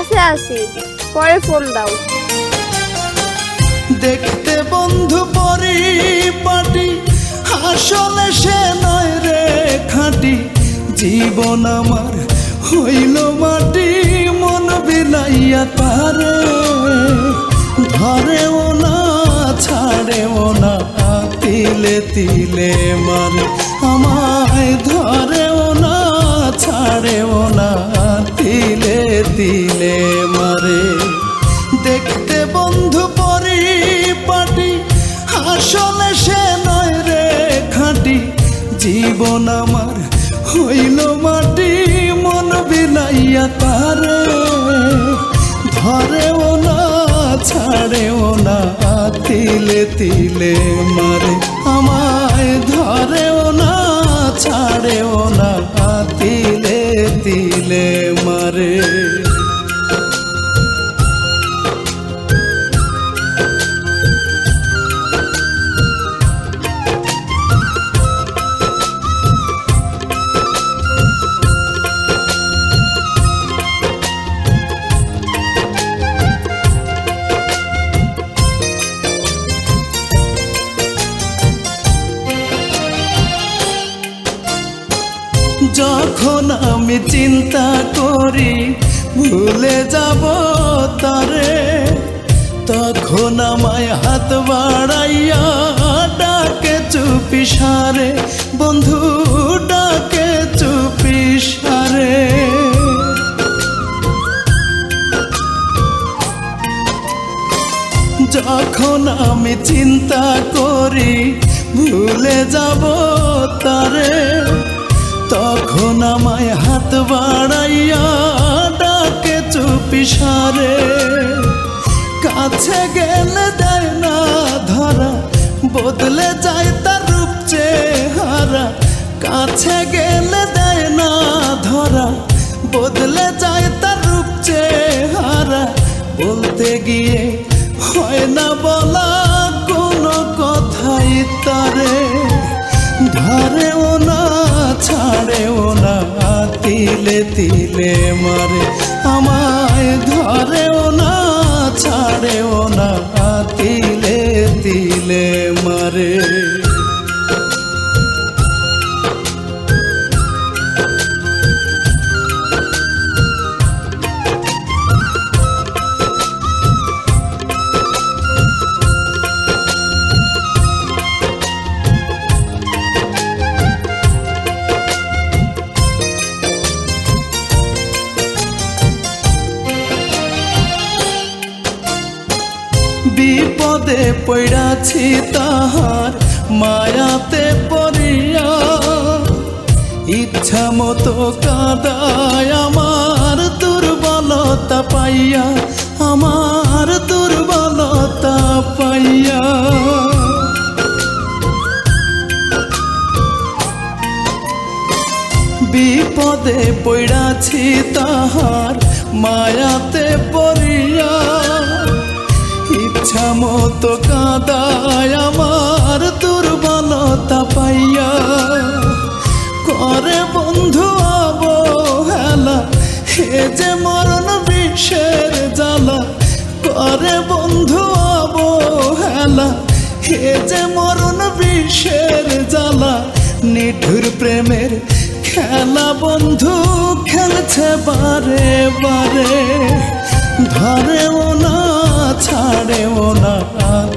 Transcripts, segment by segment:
কাছে আছি, পরে ফোন দাও। দেখতে বন্ধু পরিপাটি, আসলে সে নয় রে খাঁটি। জীবন আমার হইল মাটি, মন বিলাইয়া তারে ধরেও না ছাড়েও না, তিলে তিলে মারে আমায় ধরেও না ছাড়েও না, তিলে তিলে মারে। দেখতে বন্ধু পরিপাটি, আসলে সে নয় রে খাঁটি। জীবন আমার হইল মাটি, মন বিলাইয়া তারে ধরেও না ছাড়েও না, তিলে তিলে মারে আমায় ধরেও না ছাড়েও না, তিলে তিলে মারে। যখন আমি চিন্তা করি ভুলে যাব তারে, তখন আমায় হাত বাড়াইয়া ডাকে চুপি সারে, বন্ধু ডাকে চুপি সারে। যখন আমি চিন্তা করি ভুলে যাব তারে, তখন আমায় হাত বাড়াইয়া ডাকে চুপি সারে। কাছে গেলে দেয় না ধরা, বদলে যায় তার রূপ চেহারা। কাছে গেলে দেয় না ধরা, বদলে যায় তার রূপ চেহারা। বলতে গিয়ে হয় না বলা কোনো কথাই তারে ধরেও না ছাড়েও না, তিলে তিলে মারে আমায় ধরেও না ছাড়েও না, তিলে তিলে মারে। বিপদে পড়াছি তাহার মায়াতে পড়িয়া, ইচ্ছা মতো কাঁদায় আমার দুর্বলতা পাইয়া, আমার দুর্বলতা পাইয়া। বিপদে পড়াছি তাহার মায়াতে পড়িয়া, ইচ্ছা মতো কাঁদায় আমার দুর্বলতা পাইয়া। করে বন্ধু অবহেলা, হে যে মরণ বিষের জ্বালা। করে বন্ধু অবহেলা, হে যে মরণ বিষের জ্বালা। নিঠুর প্রেমের খেলা বন্ধু খেলছে বারে বারে, ধরেও না ছাড়েও না,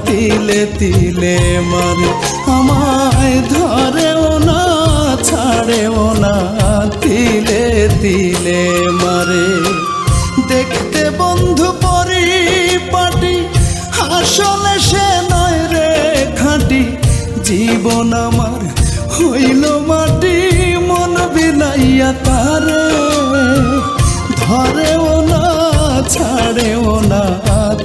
তিলে তিলে মারে আমায় ধরেও না ছাড়েও না, তিলে তিলে মারে। দেখতে বন্ধু পরিপাটি, আসলে সে নয় রে খাঁটি। জীবন আমার হইল মাটি, মন বিলাইয়া তারে ধরেও না ছাড়েও না,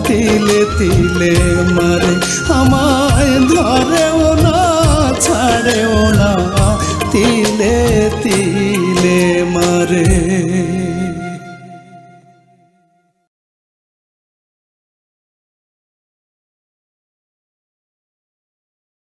তিলে তিলে মারে আমায় ধরেও না ছাড়েও না, তিলে তিলে মারে।